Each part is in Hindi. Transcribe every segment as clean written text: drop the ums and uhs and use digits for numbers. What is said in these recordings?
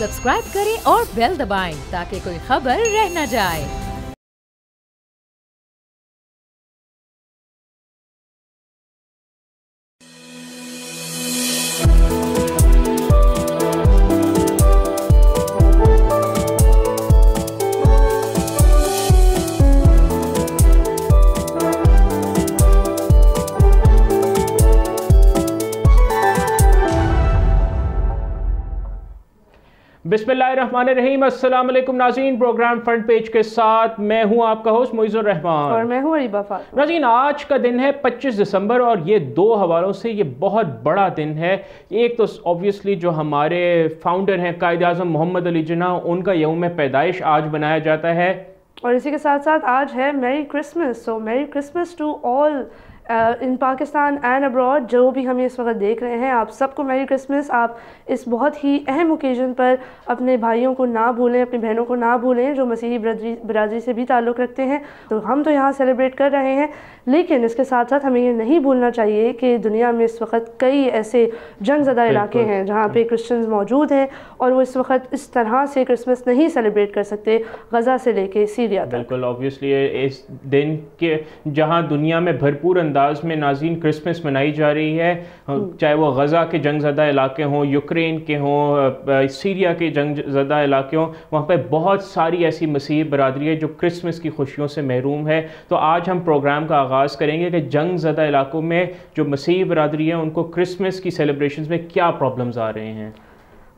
सब्सक्राइब करें और बेल दबाएं ताकि कोई खबर रह न जाए। बिस्मिल्लाहिर्रहमानिर्रहीम। अस्सलाम वालेकुम नाज़रीन, प्रोग्राम फ्रंट पेज के साथ मैं हूं आपका होस्ट मोइज़ुर रहमान और मैं हूं अरीबा फातिमा। नाज़रीन, आज का दिन है 25 दिसंबर और ये दो हवालों से ये बहुत बड़ा दिन है। एक तो ऑब्वियसली जो हमारे फाउंडर हैं कायद आज़म मोहम्मद अली जिन्ना, उनका यौम पैदाइश आज मनाया जाता है और इसी के साथ साथ आज है merry Christmas. So merry Christmas to all in Pakistan and abroad. जो भी हमें इस वक्त देख रहे हैं, आप सबको मैरी क्रिसमस। आप इस बहुत ही अहम ओकेज़न पर अपने भाइयों को ना भूलें, अपनी बहनों को ना भूलें जो मसीही बरादरी से भी ताल्लुक़ रखते हैं। तो हम तो यहाँ सेलिब्रेट कर रहे हैं, लेकिन इसके साथ साथ हमें ये नहीं भूलना चाहिए कि दुनिया में इस वक्त कई ऐसे जंगज़दा इलाके हैं जहाँ पे क्रिश्चियंस मौजूद हैं और वो इस वक्त इस तरह से क्रिसमस नहीं सेलिब्रेट कर सकते, गज़ा से लेके सीरिया तक। बिल्कुल, ऑब्वियसली इस दिन के जहाँ दुनिया में भरपूर अंदाज में नाज़रीन क्रिसमस मनाई जा रही है, चाहे वो गज़ा के जंगज़दा इलाके हों, यूक्रेन के हों, सीरिया के जंगज़दा इलाके हों, वहाँ पे बहुत सारी ऐसी मसीही बरादरी है जो क्रिसमस की खुशियों से महरूम है। तो आज हम प्रोग्राम का आगाज़ करेंगे कि जंगज़दा इलाकों में जो मसीही बरादरी है उनको क्रिसमस की सेलिब्रेशंस में क्या प्रॉब्लम्स आ रहे हैं।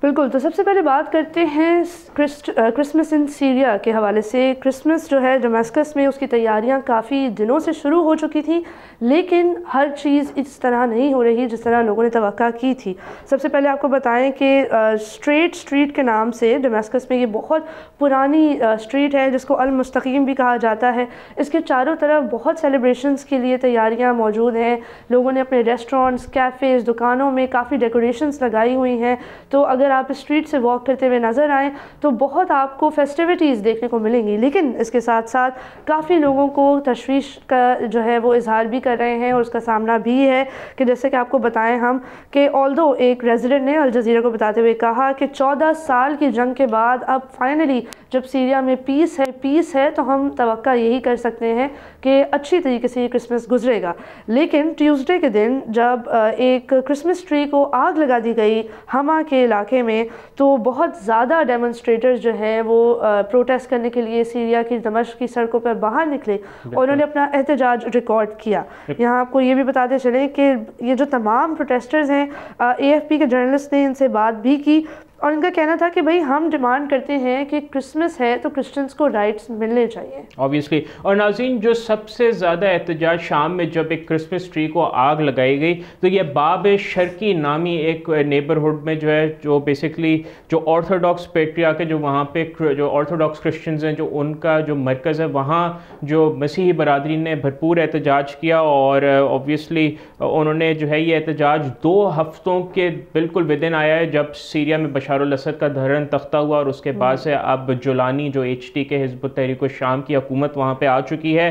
बिल्कुल, तो सबसे पहले बात करते हैं क्रिसमस इन सीरिया के हवाले से। क्रिसमस जो है दमिश्क में, उसकी तैयारियां काफ़ी दिनों से शुरू हो चुकी थी, लेकिन हर चीज़ इस तरह नहीं हो रही जिस तरह लोगों ने तवक्का की थी। सबसे पहले आपको बताएं कि स्ट्रीट के नाम से दमिश्क में ये बहुत पुरानी स्ट्रीट है जिसको अल मुस्तकीम भी कहा जाता है। इसके चारों तरफ बहुत सेलिब्रेशंस के लिए तैयारियाँ मौजूद हैं। लोगों ने अपने रेस्टोरेंट्स, कैफ़ेज़, दुकानों में काफ़ी डेकोरेशंस लगाई हुई हैं। तो अगर आप स्ट्रीट से वॉक करते हुए नज़र आएँ तो बहुत आपको फेस्टिविटीज़ देखने को मिलेंगी, लेकिन इसके साथ साथ काफ़ी लोगों को तशवीश का जो है वो इजहार भी कर रहे हैं और उसका सामना भी है कि जैसे कि आपको बताएं हम कि ऑल्दो एक रेजिडेंट ने अल जज़ीरा को बताते हुए कहा कि 14 साल की जंग के बाद अब फाइनली जब सीरिया में पीस है तो हम तवक्का यही कर सकते हैं कि अच्छी तरीके से ये क्रिसमस गुजरेगा। लेकिन ट्यूसडे के दिन जब एक क्रिसमस ट्री को आग लगा दी गई हमा के इलाके में, तो बहुत ज़्यादा डेमोन्स्ट्रेटर्स जो हैं वो प्रोटेस्ट करने के लिए सीरिया की दमिश्क की सड़कों पर बाहर निकले और उन्होंने अपना एहतजाज रिकॉर्ड किया। यहाँ आपको ये भी बताते चलें कि ये जो तमाम प्रोटेस्टर्स हैं, AFP के जर्नलिस्ट ने इनसे बात भी की और इनका कहना था कि भाई हम डिमांड करते हैं कि क्रिसमस है तो क्रिश्चियंस को राइट्स मिलने चाहिए ऑब्वियसली। और नाज़रीन, जो सबसे ज़्यादा एहतजाज शाम में जब एक क्रिसमस ट्री को आग लगाई गई, तो ये बाब शर्की नामी एक नेबरहुड में जो है, जो बेसिकली जो ऑर्थोडॉक्स पेट्रियार्क है, जो वहाँ पे जो ऑर्थोडॉक्स क्रिश्चियंस हैं, जो उनका जो मरकज़ है, वहाँ जो मसीही बरादरी ने भरपूर एहतजाज किया और ऑब्वियसली उन्होंने जो है ये एहतजाज 2 हफ्तों के बिल्कुल विदिन आया है जब सीरिया में बशार अल असद का धरन तख्ता हुआ और उसके बाद से अब जुलानी जो HT के हिज़्ब तहरीक शाम की हुकूमत वहाँ पे आ चुकी है।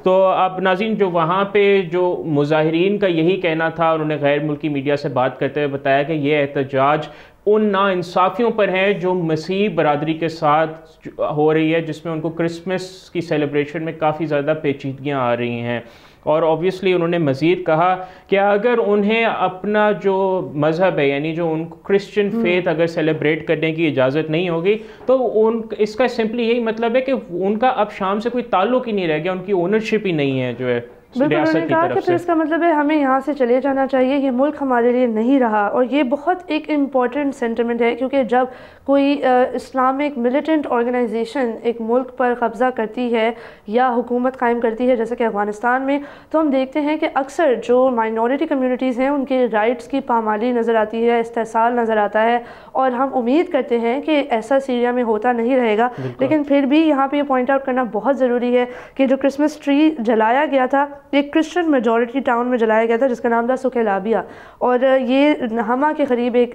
तो अब नाज़रीन, जो वहाँ पे जो मुजाहिरीन का यही कहना था, उन्होंने गैर मुल्की मीडिया से बात करते हुए बताया कि ये एहतजाज उन नाइंसाफ़ियों पर है जो मसीही बरादरी के साथ हो रही है, जिसमें उनको क्रिसमस की सेलिब्रेशन में काफ़ी ज़्यादा पेचीदगियाँ आ रही हैं। और ऑब्वियसली उन्होंने मज़ीद कहा कि अगर उन्हें अपना जो मज़हब है, यानी जो उनको क्रिश्चियन फेथ अगर सेलिब्रेट करने की इजाज़त नहीं होगी, तो इसका सिंपली यही मतलब है कि उनका अब शाम से कोई ताल्लुक़ ही नहीं रह गया, उनकी ओनरशिप ही नहीं है जो है बिल्कुल। उन्होंने कहा कि फिर इसका मतलब है हमें यहाँ से चले जाना चाहिए, ये मुल्क हमारे लिए नहीं रहा। और ये बहुत एक इम्पॉर्टेंट सेंटिमेंट है, क्योंकि जब कोई इस्लामिक मिलिटेंट ऑर्गेनाइजेशन एक मुल्क पर कब्ज़ा करती है या हुकूमत कायम करती है, जैसे कि अफ़गानिस्तान में, तो हम देखते हैं कि अक्सर जो माइनॉरिटी कम्युनिटीज़ हैं उनके राइट्स की पामाली नज़र आती है, इस्तेहसाल नज़र आता है। और हम उम्मीद करते हैं कि ऐसा सीरिया में होता नहीं रहेगा। लेकिन फिर भी यहाँ पर यह पॉइंट आउट करना बहुत ज़रूरी है कि जो क्रिसमस ट्री जलाया गया था एक क्रिश्चियन मेजॉरिटी टाउन में जलाया गया था जिसका नाम था सुकेलाबिया, और ये हमा के करीब एक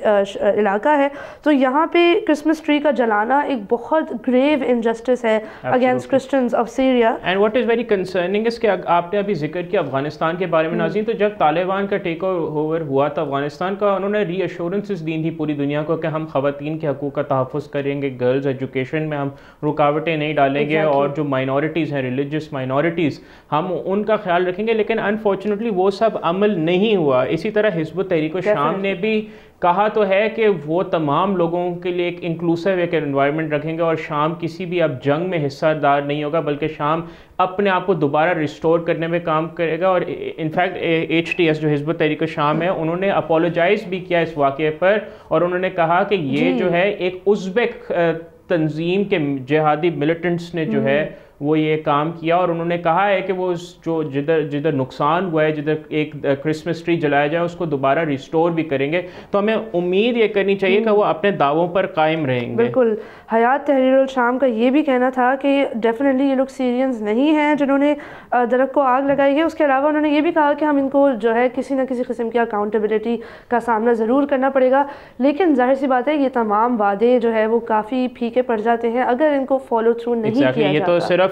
इलाका है। तो यहाँ पे क्रिसमस ट्री का जलाना एक बहुत ग्रेव इनजस्टिस है against Christians of Syria. And what is very concerning इस कि आपने अभी जिक्र किया अफगानिस्तान के बारे में नाज़रीन, तो जब तालिबान का टेक ओवर हुआ था अफगानिस्तान का, उन्होंने रीअश्योरेंसेस दी थी पूरी दुनिया को कि हम ख़वातीन के हकूक़ का तहफ़्फ़ुज़ करेंगे, गर्ल्स एजुकेशन में हम रुकावटें नहीं डालेंगे, और जो माइनॉरिटीज़ हैं, रिलीजियस माइनॉरिटीज़, हम उनका ख्याल रखेंगे। लेकिन अनफॉर्चुनेटली वो सब अमल नहीं हुआ। इसी तरह हिज़्ब तहरीक शाम ने भी कहा तो है कि वो तमाम लोगों के लिए एक इंक्लूसिव एक एनवायरनमेंट रखेंगे और शाम किसी भी अब जंग में हिस्सादार नहीं होगा, बल्कि शाम अपने आप को दोबारा रिस्टोर करने में काम करेगा। और इनफैक्ट HTS जो हिज़्ब तहरीक शाम है, उन्होंने अपोलोजाइज़ भी किया इस वाक़े पर, और उन्होंने कहा कि ये जो है एक उज़्बेक तंजीम के जिहादी मिलिटेंट्स ने जो है वो ये काम किया, और उन्होंने कहा है कि वो जो जिधर नुकसान हुआ है, जिधर एक क्रिसमस ट्री जलाया जाए, उसको दोबारा रिस्टोर भी करेंगे। तो हमें उम्मीद ये करनी चाहिए कि वो अपने दावों पर कायम रहेंगे। बिल्कुल, हयात तहरीरुल शाम का ये भी कहना था कि डेफिनेटली ये लोग सीरियंस नहीं हैं जिन्होंने दरख्त को आग लगाई है। उसके अलावा उन्होंने ये भी कहा कि हम इनको जो है किसी न किसी किस्म की अकाउंटेबिलिटी का सामना ज़रूर करना पड़ेगा। लेकिन जाहिर सी बात है ये तमाम वादे जो है वो काफ़ी फीके पड़ जाते हैं अगर इनको फॉलो थ्रू नहीं किया जाता। ये तो सिर्फ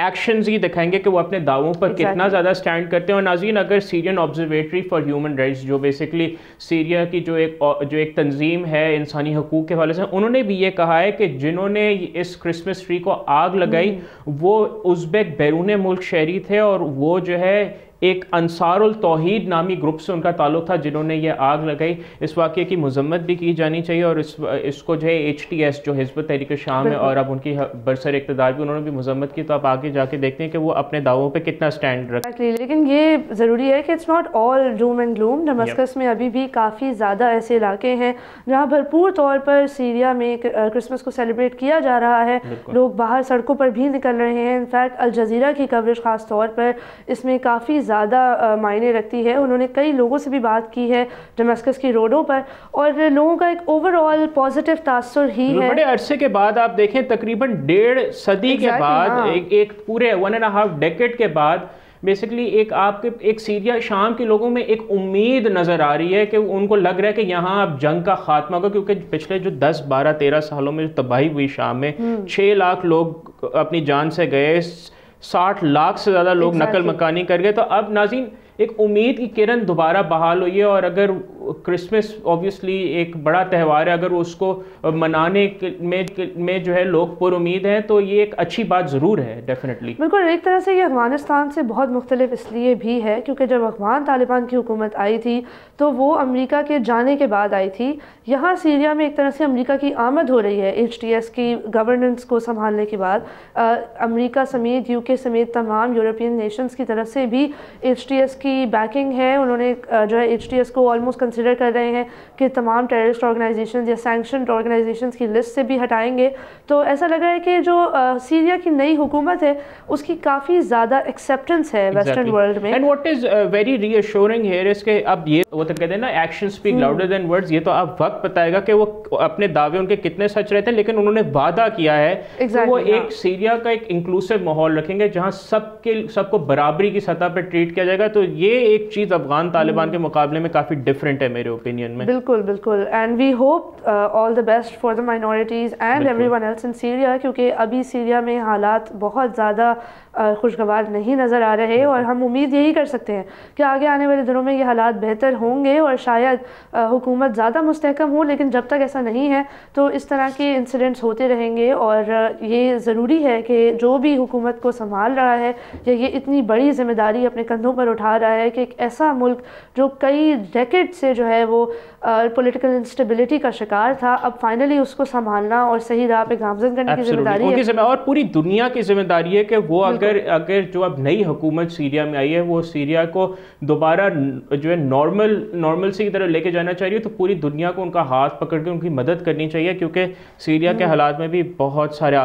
एक्शंस ही दिखाएंगे कि वो अपने दावों पर कितना ज़्यादा स्टैंड करते हैं। और नाज़रीन, अगर Syrian observatory for human rights, जो बेसिकली सीरिया की जो एक तंजीम है इंसानी हकूक़ के हवाले से, उन्होंने भी ये कहा है कि जिन्होंने इस क्रिसमस ट्री को आग लगाई वो उज़्बेक बैरून मुल्क शहरी थे, और वो जो है एक अंसारुल तौहीद नामी ग्रुप से उनका ताल्लुक़ था जिन्होंने ये आग लगाई। इस वाक़े की मज़म्मत भी की जानी चाहिए, और इसको जो है HTS जो हिज़्ब तहरीक शाम है और अब उनकी बरसर इक़्तिदार भी, उन्होंने भी मज़म्मत की। तो आप आगे जाके देखते हैं कि वो अपने दावों पे कितना स्टैंड रखते हैं। लेकिन ये ज़रूरी है कि it's not all Doom and gloom. Damascus में अभी भी काफ़ी ज़्यादा ऐसे इलाके हैं जहाँ भरपूर तौर पर सीरिया में क्रिसमस को सेलिब्रेट किया जा रहा है। लोग बाहर सड़कों पर भी निकल रहे हैं। इनफैक्ट अल जज़ीरा की कवरेज ख़ास तौर पर इसमें काफ़ी ज़्यादा मायने रखती है। उन्होंने कई लोगों से भी बात की है दमस्कस की रोडों पर, और लोगों का एक ओवरऑल पॉजिटिव तासुर ही है। बड़े अरसे के बाद आप देखें, तकरीबन 1.5 सदी के बाद, एक पूरे 1.5 डेकेड के बाद बेसिकली एक सीरिया शाम के लोगों में एक उम्मीद नज़र आ रही है कि उनको लग रहा है कि यहाँ अब जंग का खात्मा होगा, क्योंकि पिछले जो 10, 12, 13 सालों में जो तबाही हुई शाम में, 6 लाख लोग अपनी जान से गए, 60 लाख से ज़्यादा लोग नकल मकानी कर गए। तो अब नाज़रीन एक उम्मीद की किरण दोबारा बहाल हुई है, और अगर क्रिसमस ऑब्वियसली एक बड़ा त्यौहार है, अगर उसको मनाने में जो है लोग पुर उम्मीद हैं, तो ये एक अच्छी बात ज़रूर है डेफिनेटली। बिल्कुल, एक तरह से ये अफगानिस्तान से बहुत मुख्तलिफ इसलिए भी है क्योंकि जब अफगान तालिबान की हुकूमत आई थी तो वो अमेरिका के जाने के बाद आई थी। यहाँ सीरिया में एक तरह से अमेरिका की आमद हो रही है HTS की गवर्नेंस को संभालने के बाद। अमेरिका समेत UK समेत तमाम यूरोपियन नेशंस की तरफ से भी HTS की बैकिंग है। उन्होंने जो है HTS को ऑलमोस्ट कंसिडर कर रहे हैं कि तमाम टेररिस्ट ऑर्गेनाइजेशंस या सैंक्शनड ऑर्गेनाइजेशंस की लिस्ट से भी हटाएंगे। तो ऐसा लग रहा है कि जो सीरिया की नई हुकूमत है उसकी काफ़ी ज़्यादा एक्सेप्टेंस है वेस्टर्न वर्ल्ड में। And what is very reassuring here is कि अब ये वो तो कहते हैं ना, action speak louder than words. ये तो अब वक्त बताएगा कि वो अपने दावे उनके कितने सच रहते हैं, लेकिन उन्होंने वादा किया है कि वो एक सीरिया का एक इंक्लूसिव माहौल रखेंगे जहाँ सबको बराबरी की सतह पर ट्रीट किया जाएगा। तो ये एक चीज़ अफगान तालिबान के मुकाबले में काफ़ी डिफरेंट है मेरे ओपिनियन में। बिल्कुल बिल्कुल, and we hope all the best for the minorities and everyone else in Syria, क्योंकि अभी सीरिया में हालात बहुत ज़्यादा खुशगवार नहीं नज़र आ रहे, और हम उम्मीद यही कर सकते हैं कि आगे आने वाले दिनों में ये हालात बेहतर होंगे और शायद हुकूमत ज़्यादा मुस्तहकम हो। लेकिन जब तक ऐसा नहीं है तो इस तरह के इंसिडेंट्स होते रहेंगे, और ये ज़रूरी है कि जो भी हुकूमत को संभाल रहा है या ये इतनी बड़ी जिम्मेदारी अपने कंधों पर उठा रहा है कि एक ऐसा मुल्क जो कई डेकेड से जो है वो पॉलिटिकल इंस्टेबिलिटी का शिकार था, अब फाइनली उसको संभालना और सही राह पे गामजन करने की जिम्मेदारी है। और पूरी दुनिया की जिम्मेदारी है कि वो अगर जो अब नई हुकूमत सीरिया में आई है वो सीरिया को दोबारा जो है नॉर्मलसी की तरफ लेके जाना चाहिए। तो पूरी दुनिया को उनका हाथ पकड़ के उनकी मदद करनी चाहिए, क्योंकि सीरिया के हालात में भी बहुत सारे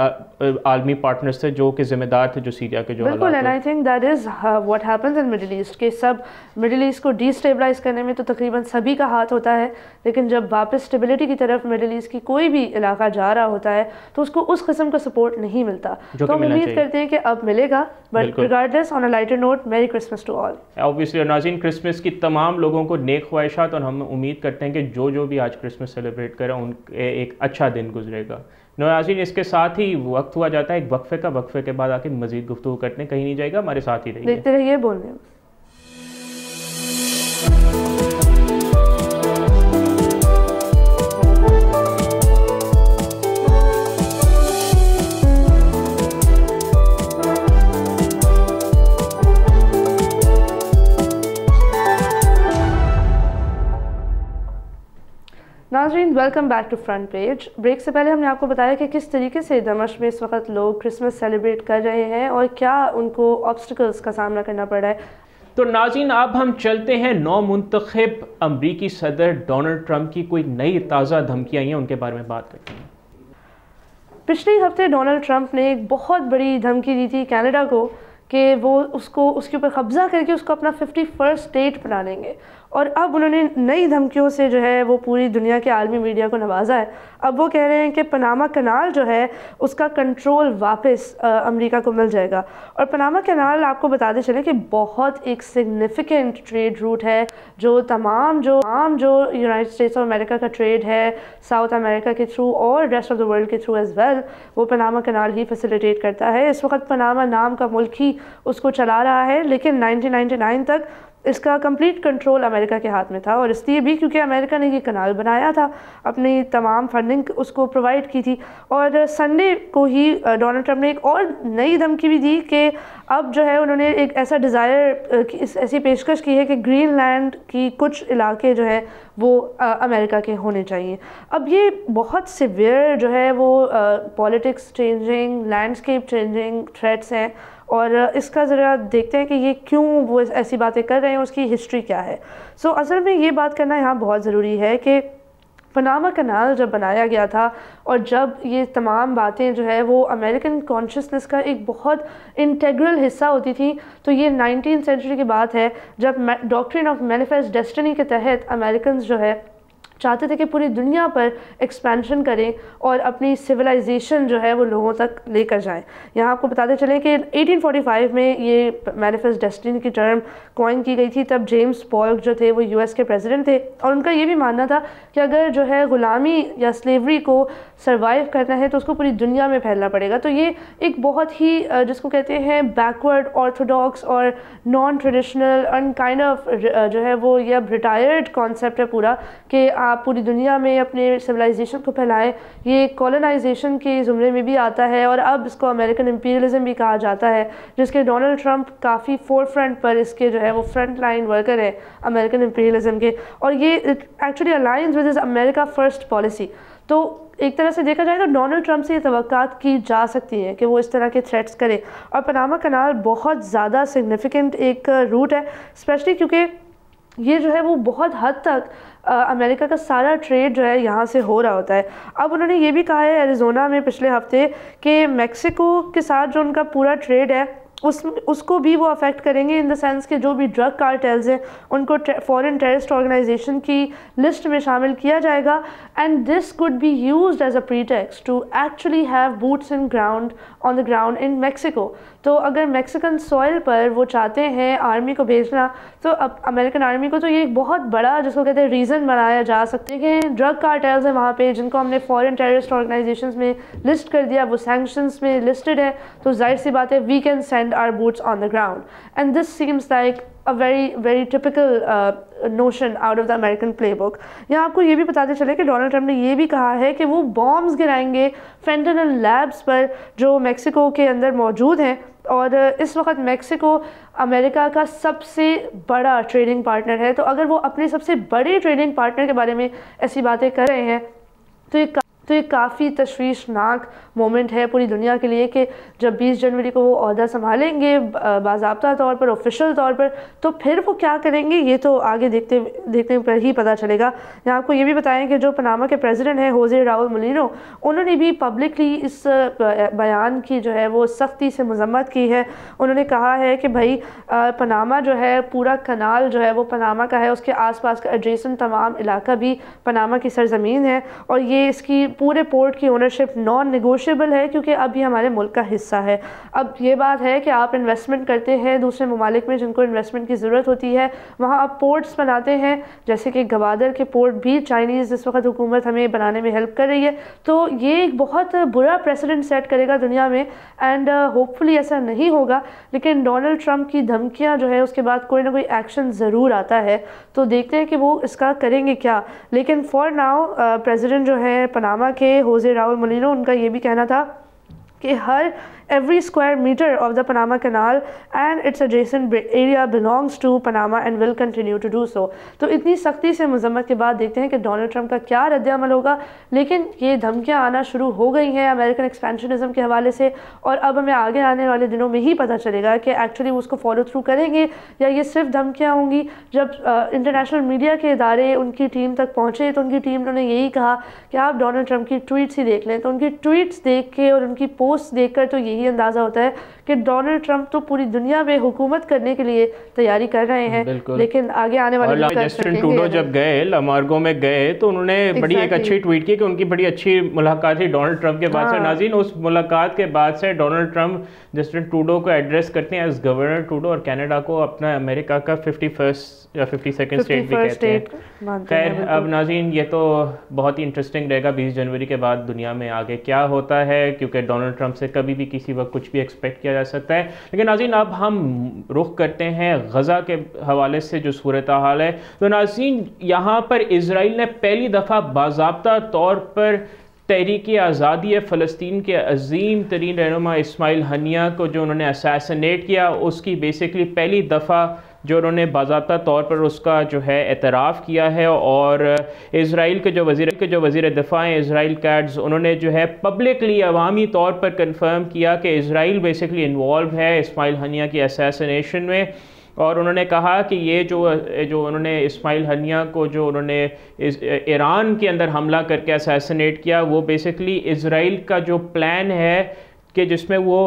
आलमी पार्टनर्स थे जो कि जिम्मेदार थे जो सीरिया के जो बिल्कुल। And I think that is what happens in middle east, के सब मिडिल ईस्ट को डिस्टेबलाइज करने में तो तकरीबन सभी का हाथ होता है, लेकिन जब वापस स्टेबिलिटी की तरफ मिडिल ईस्ट की कोई भी इलाका जा रहा होता है तो उसको उस किस्म का सपोर्ट नहीं मिलता। तो हम उम्मीद करते हैं कि अब मिलेगा। But regardless, on a lighter note, merry Christmas to all. Obviously नाज़रीन, क्रिसमस की तमाम लोगों को नेक ख्वाहिशात, और हम उम्मीद करते हैं कि जो भी आज क्रिसमस सेलिब्रेट करें उनके एक अच्छा दिन गुजरेगा। नाज़रीन, इसके साथ ही वक्त हुआ जाता है एक वक्फे का। वक्फे के बाद आके मजीद गुफ्तगू करते हैं, कहीं नहीं जाएगा, हमारे साथ ही रहिए, देखते रहिए बोलने। नाज़रीन, welcome back to Front Page. Break से पहले हमने आपको बताया कि किस तरीके से दमिश्क में इस वक्त लोग क्रिसमस सेलिब्रेट कर रहे हैं और क्या उनको ऑब्स्टिकल्स का सामना करना पड़ रहा है। तो नाज़रीन, अब हम चलते हैं नौ मुंतखब अमरीकी सदर डोनाल्ड ट्रंप की कोई नई ताज़ा धमकियाँ आई हैं, उनके बारे में बात करते हैं। पिछले हफ्ते डोनाल्ड ट्रंप ने एक बहुत बड़ी धमकी दी थी कनाडा को कि वो उसके ऊपर कब्ज़ा करके उसको अपना 51st स्टेट बना लेंगे, और अब उन्होंने नई धमकियों से जो है वो पूरी दुनिया के आलमी मीडिया को नवाजा है। अब वो कह रहे हैं कि पनामा कनाल जो है उसका कंट्रोल वापस अमेरिका को मिल जाएगा। और पनामा कनाल, आपको बताते चले कि बहुत एक सिग्निफिकेंट ट्रेड रूट है, जो तमाम जो यूनाइटेड स्टेट्स ऑफ अमेरिका का ट्रेड है साउथ अमेरिका के थ्रू और रेस्ट ऑफ द वर्ल्ड के थ्रू एज़ वेल, वो पनामा कनाल ही फैसिलिटेट करता है। इस वक्त पनामा नाम का मुल्क ही उसको चला रहा है, लेकिन 1999 तक इसका कंप्लीट कंट्रोल अमेरिका के हाथ में था, और इसलिए भी क्योंकि अमेरिका ने ये कनाल बनाया था, अपनी तमाम फंडिंग उसको प्रोवाइड की थी। और संडे को ही डोनाल्ड ट्रंप ने एक और नई धमकी भी दी कि अब जो है उन्होंने एक ऐसा ऐसी पेशकश की है कि ग्रीनलैंड की कुछ इलाके जो है वो अमेरिका के होने चाहिए। अब ये बहुत सिवियर जो है वो politics changing, landscape changing threats हैं, और इसका ज़रा देखते हैं कि ये क्यों वो ऐसी बातें कर रहे हैं, उसकी हिस्ट्री क्या है। सो असल में ये बात करना यहाँ बहुत ज़रूरी है कि पनामा कनाल जब बनाया गया था और जब ये तमाम बातें जो है वो अमेरिकन कॉन्शियसनेस का एक बहुत इंटेग्रल हिस्सा होती थी, तो ये 19th सेंचुरी की बात है, जब डॉक्ट्रिन ऑफ मैनिफेस्ट डेस्टिनी के तहत अमेरिकन जो है चाहते थे कि पूरी दुनिया पर एक्सपेंशन करें और अपनी सिविलाइजेशन जो है वो लोगों तक लेकर जाएं। यहाँ आपको बताते चलें कि 1845 में ये मैनिफेस्ट डेस्टिनी की टर्म कॉइन की गई थी। तब जेम्स पॉल्क जो थे वो यूएस के प्रेसिडेंट थे, और उनका ये भी मानना था कि अगर जो है ग़ुलामी या स्लेवरी को सर्वाइव करना है तो उसको पूरी दुनिया में फैलना पड़ेगा। तो ये एक बहुत ही जिसको कहते हैं बैकवर्ड, ऑर्थोडॉक्स और non traditional and kind of जो है वो ये रिटायर्ड कॉन्सेप्ट है पूरा, कि आप पूरी दुनिया में अपने सिविलाइजेशन को फैलाएं। ये कॉलोनाइजेशन के ज़ुमरे में भी आता है, और अब इसको अमेरिकन इंपीरियलिज्म भी कहा जाता है, जिसके डोनाल्ड ट्रंप काफ़ी फोरफ्रंट पर इसके जो है वो फ्रंट लाइन वर्कर है अमेरिकन इंपीरियलिज्म के, और ये actually aligns with his America first policy. तो एक तरह से देखा जाए तो डोनाल्ड ट्रंप से ये तवक्कात की जा सकती है कि वो इस तरह के थ्रेट्स करे। और पनामा कनाल बहुत ज़्यादा सिग्निफिकेंट एक रूट है, स्पेशली क्योंकि ये जो है वो बहुत हद तक अमेरिका का सारा ट्रेड जो है यहाँ से हो रहा होता है। अब उन्होंने ये भी कहा है एरिज़ोना में पिछले हफ्ते कि मैक्सिको के साथ जो उनका पूरा ट्रेड है उसको भी वो अफेक्ट करेंगे, इन द सेंस कि जो भी ड्रग कार्टेल्स हैं उनको फॉरेन टेररिस्ट ऑर्गेनाइजेशन की लिस्ट में शामिल किया जाएगा, and this could be used as a pretext to actually have boots on the ground in Mexico. तो अगर मैक्सिकन सॉइल पर वो चाहते हैं आर्मी को भेजना, तो अब अमेरिकन आर्मी को तो ये एक बहुत बड़ा जिसको कहते हैं रीज़न बनाया जा सकता है कि ड्रग कार्टेल्स हैं वहाँ पे जिनको हमने फॉरेन टेररिस्ट ऑर्गेनाइजेशंस में लिस्ट कर दिया, वो सैंक्शंस में लिस्टेड है, तो जाहिर सी बात है we can send our boots on the ground, and this seems like a very typical notion out of the American playbook। यहाँ आपको ये भी बताते चले कि डोनाल्ड ट्रंप ने ये भी कहा है कि वो बॉम्ब्स गिराएंगे फेंटेनल लैब्स पर जो मैक्सिको के अंदर मौजूद हैं, और इस वक्त मैक्सिको अमेरिका का सबसे बड़ा ट्रेडिंग पार्टनर है। तो अगर वो अपने सबसे बड़े ट्रेडिंग पार्टनर के बारे में ऐसी बातें कर रहे हैं तो ये तो ये काफ़ी तशवीशनाक मोमेंट है पूरी दुनिया के लिए कि जब 20 जनवरी को वो ओहदा संभालेंगे बाज़ाब्ता तौर पर, ऑफिशियल तौर पर, तो फिर वो क्या करेंगे ये तो आगे देखते पर ही पता चलेगा। यहाँ आपको ये भी बताएं कि जो पनामा के प्रेसिडेंट हैं होजे राउल मोलिनो, उन्होंने भी पब्लिकली इस बयान की जो है वो सख्ती से मजम्मत की है। उन्होंने कहा है कि भाई पनामा जो है, पूरा कनाल जो है वो पनामा का है, उसके आसपास का एडजेसेंट तमाम इलाका भी पनामा की सरजमीन है और ये इसकी पूरे पोर्ट की ओनरशिप नॉन नेगोशिएबल है क्योंकि अब ये हमारे मुल्क का हिस्सा है। अब ये बात है कि आप इन्वेस्टमेंट करते हैं दूसरे ममालिक में जिनको इन्वेस्टमेंट की ज़रूरत होती है, वहाँ आप पोर्ट्स बनाते हैं, जैसे कि गवादर के पोर्ट भी चाइनीज़ इस वक्त हुकूमत हमें बनाने में हेल्प कर रही है। तो ये एक बहुत बुरा प्रेसिडेंट सेट करेगा दुनिया में एंड होपफुली ऐसा नहीं होगा, लेकिन डोनाल्ड ट्रंप की धमकियाँ जो है उसके बाद कोई ना कोई एक्शन ज़रूर आता है, तो देखते हैं कि वो इसका करेंगे क्या। लेकिन फॉर नाउ प्रेसिडेंट जो है पनामा के होजे राउल मोलिनो, उनका ये भी कहना था कि every square meter of the Panama Canal and its adjacent area belongs to Panama and will continue to do so। तो इतनी सख्ती से मजम्मत के बाद देखते हैं कि डोनाल्ड ट्रंप का क्या रद्द-ए-अमल होगा। लेकिन ये धमकियां आना शुरू हो गई हैं अमेरिकन एक्सपेंशनिज्म के हवाले से, और अब हमें आगे आने वाले दिनों में ही पता चलेगा कि एक्चुअली वो उसको फॉलो थ्रू करेंगे या ये सिर्फ धमकियाँ होंगी। जब इंटरनेशनल मीडिया के इदारे उनकी टीम तक पहुँचे तो उनकी टीम ने यही कहा कि आप डोनाल्ड ट्रंप की ट्वीट्स ही देख लें। तो उनकी ट्वीट्स देख के और उनकी पोस्ट देख कर तो यही अंदाज़ा होता है कि डोनाल्ड ट्रंप तो पूरी दुनिया में हुकूमत करने के लिए तैयारी कर रहे हैं, लेकिन आगे आने वाले और जस्टिन ट्रूडो जब गए लामार्गो में गए तो उन्होंने बड़ी एक अच्छी ट्वीट की कि उनकी बड़ी अच्छी मुलाकात थी डोनाल्ड ट्रंप के बाद से। नाज़रीन, उस मुलाकात के बाद से डोनाल्ड ट्रंप जस्टिन ट्रूडो को एड्रेस करते हैं एज गवर्नर ट्रूडो, और कनाडा को अपना अमेरिका का 51st या 52nd स्टेट भी कहते हैं। खैर, अब नाज़रीन ये तो बहुत ही इंटरेस्टिंग रहेगा 20 जनवरी के बाद दुनिया में आगे क्या होता है, क्योंकि डोनाल्ड ट्रंप से कभी भी किसी वक्त कुछ भी एक्सपेक्ट किया जा सकता है। लेकिन नाज़रीन, अब हम रुख करते हैं गज़ा के हवाले से जो सूरत हाल है। तो नाज़रीन, यहाँ पर इजराइल ने पहली दफ़ा बाज़ाब्ता तौर पर तहरीक आज़ादी फ़लस्तीन के अजीम तरीन रहनुमा इस्माइल हनिया को जो उन्होंने असैसिनेट किया, उसकी बेसिकली पहली दफ़ा जो उन्होंने बाज़ाब्ता तौर पर उसका जो है एतराफ़ किया है। और इज़राइल के जो वज़ीर दिफ़ा हैं इज़राइल कैट्स, उन्होंने जो है पब्लिकली अवामी तौर पर कंफर्म किया कि इज़राइल बेसिकली इन्वॉल्व है इस्माइल हनिया की असैसिनेशन में। और उन्होंने कहा कि ये जो उन्होंने इस्माइल हनिया को जो उन्होंने ईरान के अंदर हमला करके असैसिनेट किया, वो बेसिकली इज़राइल का जो प्लान है कि जिसमें वो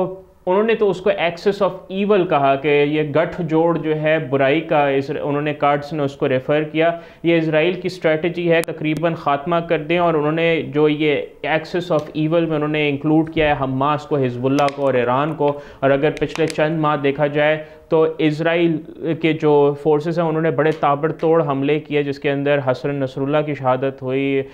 उन्होंने तो उसको एक्सेस ऑफ ईवल कहा कि ये गठजोड़ जो है बुराई का, उन्होंने कार्ड्स ने उसको रेफ़र किया, ये इज़राइल की स्ट्रेटजी है तकरीबन ख़ात्मा कर दें। और उन्होंने जो ये एक्सेस ऑफ ईवल में उन्होंने इंक्लूड किया है हमास को, हिज़्बुल्लाह को और ईरान को। और अगर पिछले चंद माह देखा जाए तो इज़राइल के जो फोर्सेस हैं उन्होंने बड़े ताबड़तोड़ हमले किए, जिसके अंदर हसन नसरुल्लाह की शहादत हुई,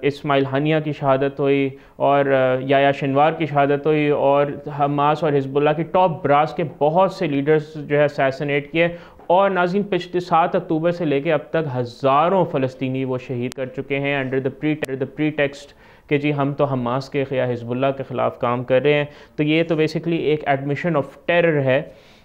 इस्माइल हनिया की शहादत हुई और याया शिनवार की शहादत हुई, और हमास और हिज़्बुल्लाह की टॉप ब्रास के बहुत से लीडर्स जो है असैसिनेट किए। और नाज़रीन, पिछले 7 अक्टूबर से लेकर अब तक हज़ारों फ़लस्तीनी वो शहीद कर चुके हैं अंडर द प्रीटेक्स्ट कि जी हम तो हमास के या हिज़्बुल्लाह के ख़िलाफ़ काम कर रहे हैं। तो ये तो बेसिकली एक एडमिशन ऑफ टेरर है।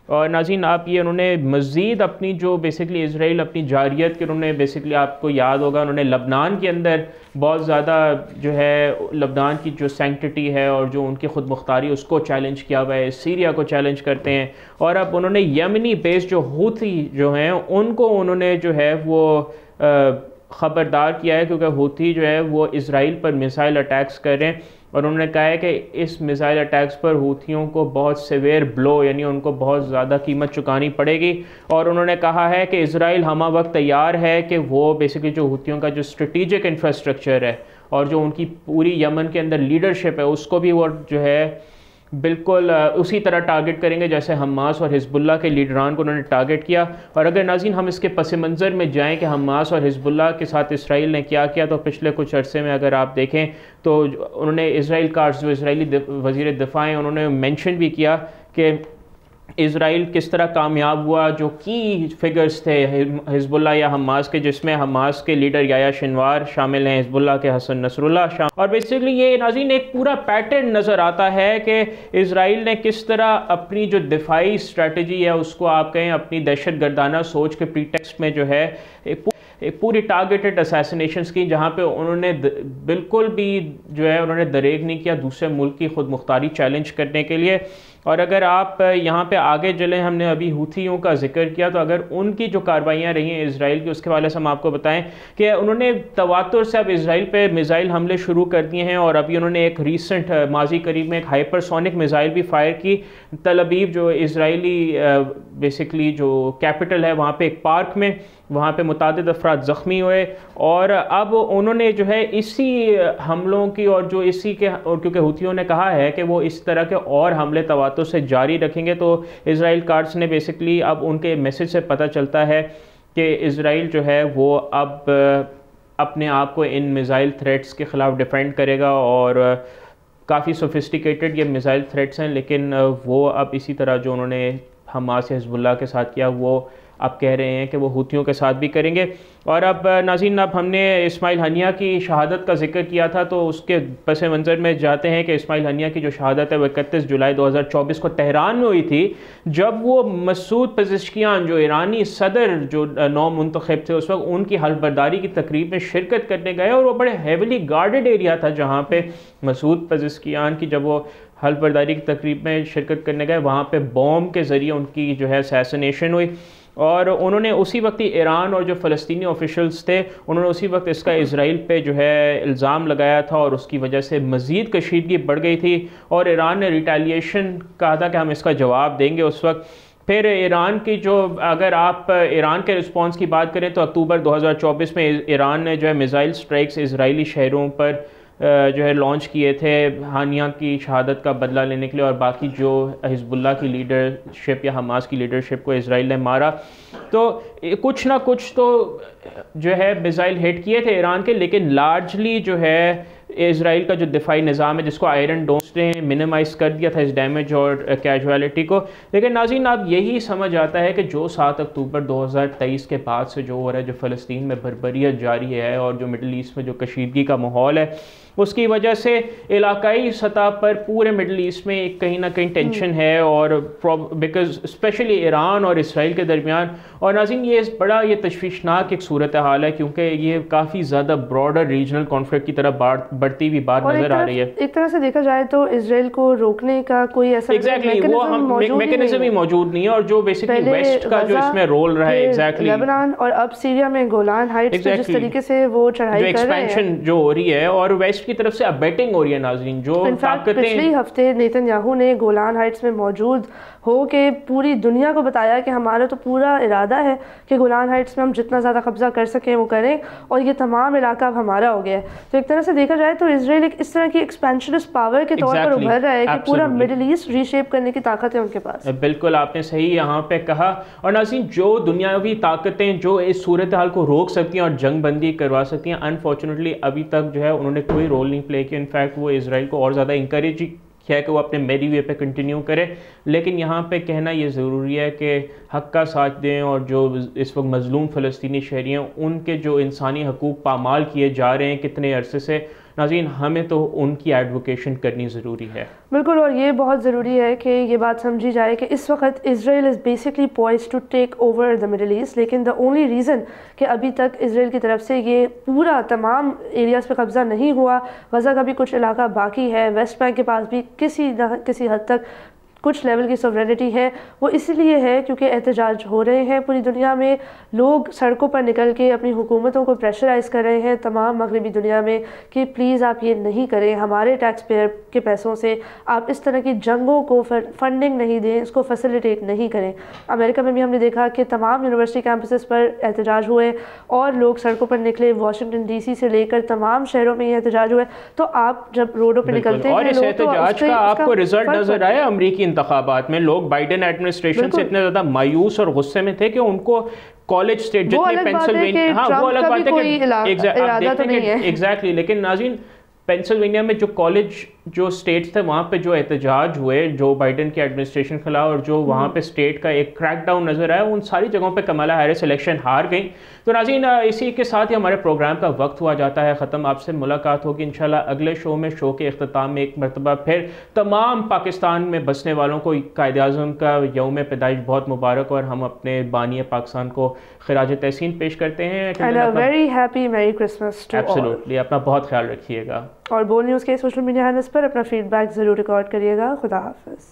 और नाज़रीन, आप ये उन्होंने मज़ीद अपनी जो बेसिकली इज़राइल अपनी जारियत के, उन्होंने बेसिकली आपको याद होगा उन्होंने लबनान के अंदर बहुत ज़्यादा जो है लबनान की जो सैंक्टिटी है और जो उनकी ख़ुद मुख्तारी उसको चैलेंज किया हुआ है, सीरिया को चैलेंज करते हैं। और अब उन्होंने यमनी बेस जो हूथी जो हैं उनको उन्होंने जो है वो ख़बरदार किया है, क्योंकि हूथी जो है वो इज़राइल पर मिसाइल अटैक्स कर रहे हैं। और उन्होंने कहा है कि इस मिसाइल अटैक्स पर हूथियों को बहुत सेवेयर ब्लो, यानी उनको बहुत ज़्यादा कीमत चुकानी पड़ेगी। और उन्होंने कहा है कि इज़राइल हमा वक्त तैयार है कि वो बेसिकली जो हूथियों का जो स्ट्रेटिजिक इंफ्रास्ट्रक्चर है और जो उनकी पूरी यमन के अंदर लीडरशिप है उसको भी वो जो है बिल्कुल उसी तरह टारगेट करेंगे जैसे हमास और हिज़्बुल्लाह के लीडरान को उन्होंने टारगेट किया। और अगर नाज़रीन हम इसके पस मंज़र में जाएँ कि हमास और हिज़्बुल्लाह के साथ इसराइल ने क्या किया, तो पिछले कुछ अरसे में अगर आप देखें तो उन्होंने इसराइल का जो इसराइली वज़ीर दिफ़ा हैं उन्होंने मेंशन भी किया कि इज़राइल किस तरह कामयाब हुआ। जो की फिगर्स थे हिज़्बुल्लाह या हमास के, जिसमें हमास के लीडर याया शिनवार शामिल हैं, हिज़्बुल्लाह के हसन नसरुल्लाह शामिल। और बेसिकली ये नाज़रीन एक पूरा पैटर्न नज़र आता है कि इज़राइल ने किस तरह अपनी जो दिफाई स्ट्रेटजी है उसको आप कहें अपनी दहशत गर्दाना सोच के प्रीटेक्स्ट में जो है एक पूरी टारगेटेड असैसिनेशंस की, जहाँ पे उन्होंने बिल्कुल भी जो है उन्होंने दरेग नहीं किया दूसरे मुल्क की खुद मुख्तारी चैलेंज करने के लिए। और अगर आप यहाँ पे आगे चलें, हमने अभी हूथियों का जिक्र किया, तो अगर उनकी जो कार्रवाइयाँ रही हैं इसराइल की, उसके हवाले से हम आपको बताएं कि उन्होंने तवातुर से अब इसराइल पे मिसाइल हमले शुरू कर दिए हैं। और अभी उन्होंने एक रीसेंट माजी करीब में एक हाइपरसोनिक मिसाइल भी फायर की। तल अबीब जो इसराइली बेसिकली जो कैपिटल है, वहाँ पे एक पार्क में, वहाँ पे मुतादिद अफराद ज़ख्मी हुए। और अब उन्होंने जो है इसी हमलों की और जो इसी के, और क्योंकि हूथियों ने कहा है कि वो इस तरह के और हमले तवातुर से जारी रखेंगे, तो इसराइल कार्ड्स ने बेसिकली अब उनके मैसेज से पता चलता है कि इसराइल जो है वो अब अपने आप को इन मिसाइल थ्रेट्स के ख़िलाफ़ डिफेंड करेगा। और काफ़ी सोफिस्टिकेटेड ये मिसाइल थ्रेट्स हैं, लेकिन वो अब इसी तरह जो उन्होंने हमास या हिज़्बुल्लाह के साथ किया, वो अब कह रहे हैं कि वो हूथियों के साथ भी करेंगे। और अब नाज़रीन, अब हमने इस्माइल हनिया की शहादत का जिक्र किया था, तो उसके पस मंज़र में जाते हैं कि इस्माइल हनिया की जो शहादत है वो 31 जुलाई 2024 को तेहरान में हुई थी, जब वो मसूद पेज़ेश्कियान जो ईरानी सदर जो नौ मुंतखब थे उस वक्त उनकी हल्फबरदारी की तकरीब में शिरकत करने गए। और वो बड़े हेविली गार्डेड एरिया था जहाँ पे मसूद पेज़ेश्कियान की जब वो हल्फबरदारी की तकरीब में शिरकत करने गए, वहाँ पे बॉम्ब के ज़रिए उनकी जो है असैसिनेशन हुई। और उन्होंने उसी वक्त ही ईरान और जो फ़लस्तीनी ऑफिशल्स थे उन्होंने उसी वक्त इसका इसराइल पे जो है इल्ज़ाम लगाया था, और उसकी वजह से मज़ीद कशीदगी बढ़ गई थी। और ईरान ने रिटेलिएशन कहा था कि हम इसका जवाब देंगे उस वक्त। फिर ईरान की जो, अगर आप ईरान के रिस्पॉन्स की बात करें, तो अक्टूबर 2024 में ईरान ने जो है मिसाइल स्ट्राइक्स इजरायली शहरों पर जो है लॉन्च किए थे हानिया की शहादत का बदला लेने के लिए। और बाकी जो हिज़्बुल्लाह की लीडरशिप या हमास की लीडरशिप को इसराइल ने मारा। तो कुछ ना कुछ तो जो है मिसाइल हिट किए थे ईरान के, लेकिन लार्जली जो है इसराइल का जो दिफाई निज़ाम है, जिसको आयरन डोम ने मिनिमाइज़ कर दिया था इस डैमेज और कैजुअलिटी को। लेकिन नाज़रीन, अब यही समझ आता है कि जो 7 अक्टूबर 2023 के बाद से जो हो रहा है, जो फ़लस्तीन में बर्बरियत जारी है और जो मिडल ईस्ट में जो कशीदगी का माहौल है, उसकी वजह से इलाकाई सतह पर पूरे मिडल ईस्ट में एक कहीं ना कहीं टेंशन है। और बिकॉज स्पेशली ईरान और इसराइल के दरमियान। और नाज़रीन, ये बड़ा ये तशवीशनाक एक सूरत हाल है, क्योंकि ये काफ़ी ज़्यादा ब्रॉडर रीजनल कॉन्फ्लिक्ट की तरफ बढ़ती हुई बात नज़र आ रही है। एक तरह से देखा जाए तो इसराइल को रोकने का कोई ऐसा वो हम मैकेनिज्म ही मौजूद नहीं है। और जो बेसिकली वेस्ट का जो इसमें रोल रहा है, एग्जैक्टली लेबनान और अब सीरिया में गोलान हाइट्स पे जिस तरीके से वो चढ़ाई कर रहे हैं, एक्सपेंशन जो हो रही है, और वेस्ट की तरफ से अबेटिंग हो रही है नाज़रीन, जो ताकतें। पिछले हफ्ते नेतन्याहू ने गोलान हाइट्स में मौजूद हो के पूरी दुनिया को बताया कि हमारा तो पूरा इरादा है कि गोलान हाइट्स में हम जितना ज़्यादा कब्जा कर सकें वो करें, और ये तमाम इलाका अब हमारा हो गया है। तो एक तरह से देखा जाए तो इसराइल एक इस तरह की एक्सपेंशनिस्ट पावर के तौर पर उभर रहा है कि पूरा मिडिल ईस्ट रीशेप करने की ताकत है उनके पास। बिल्कुल आपने सही यहाँ पे कहा। और नाज़रीन, जो दुनियावी ताकतें जो इस सूरत हाल को रोक सकती हैं और जंग बंदी करवा सकती हैं, अनफॉर्चुनेटली अभी तक जो है उन्होंने कोई रोल नहीं प्ले किया। इनफैक्ट वो इसराइल को और ज़्यादा इंकरेज किया कि वो अपने मेरी वे पे कंटिन्यू करे। लेकिन यहाँ पे कहना ये ज़रूरी है कि हक़ का साथ दें, और जो इस वक्त मज़लूम फ़लस्तीनी शहरी हैं उनके जो इंसानी हकूक़ पामाल किए जा रहे हैं कितने अरसे से, नाज़रीन हमें तो उनकी एडवोकेशन करनी ज़रूरी है। बिल्कुल, और ये बहुत ज़रूरी है कि ये बात समझी जाए कि इस वक्त Israel is basically poised to take over the Middle East. लेकिन द ओनली रीज़न कि अभी तक इसराइल की तरफ से ये पूरा तमाम एरियाज़ पे कब्ज़ा नहीं हुआ, गज़ा का भी कुछ इलाका बाकी है, वेस्ट बैंक के पास भी किसी न किसी हद तक कुछ लेवल की सॉवरेनिटी है, वो इसलिए है क्योंकि एहतजाज हो रहे हैं पूरी दुनिया में। लोग सड़कों पर निकल के अपनी हुकूमतों को प्रेशराइज़ कर रहे हैं तमाम मगरबी दुनिया में कि प्लीज़ आप ये नहीं करें, हमारे टैक्स पेयर के पैसों से आप इस तरह की जंगों को फंडिंग नहीं दें, इसको फैसिलिटेट नहीं करें। अमेरिका में भी हमने देखा कि तमाम यूनिवर्सिटी कैंपसेस पर एहतजाज हुए और लोग सड़कों पर निकले। वाशिंगटन DC से लेकर तमाम शहरों में ये एहतजाज हुए। तो आप जब रोडों पर निकलते हैं, इस एहतजाज का आपको रिजल्ट नजर आया अमेरिकी इंतखाबात में। लोग बाइडेन एडमिनिस्ट्रेशन से इतने ज़्यादा मायूस और गुस्से में थे कि उनको कॉलेज स्टेट जितने पेंसिल्वेनिया, हाँ वो अलग बात है कि एग्जैक्टली, लेकिन नाज़रीन पेंसिल्वेनिया में जो कॉलेज जो स्टेट्स थे वहाँ पे जो एहतजाज हुए जो बाइडन के एडमिनिस्ट्रेशन के खिलाफ और जो वहाँ पे स्टेट का एक क्रैकडाउन नज़र आया, उन सारी जगहों पे कमला हैरिस इलेक्शन हार गई। तो नाज़रीन, इसी के साथ ही हमारे प्रोग्राम का वक्त हुआ जाता है ख़त्म। आपसे मुलाकात होगी इंशाल्लाह अगले शो में। शो के अख्ताम में एक मरतबा फिर तमाम पाकिस्तान में बसने वालों को कायद-ए-आज़म का यौम पैदाइश बहुत मुबारक, और हम अपने बानी पाकिस्तान को खिराज तहसीन पेश करते हैं। Very happy merry Christmas to all. Absolutely, अपना बहुत ख्याल रखिएगा और बोल न्यूज़ के सोशल मीडिया हैंडल्स पर अपना फीडबैक ज़रूर रिकॉर्ड करिएगा। खुदा हाफिज़।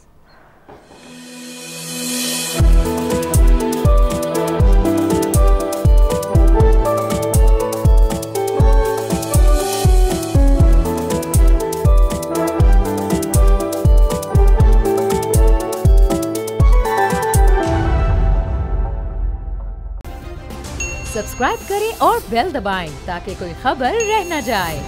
सब्सक्राइब करें और बेल दबाएं ताकि कोई खबर रह न जाए।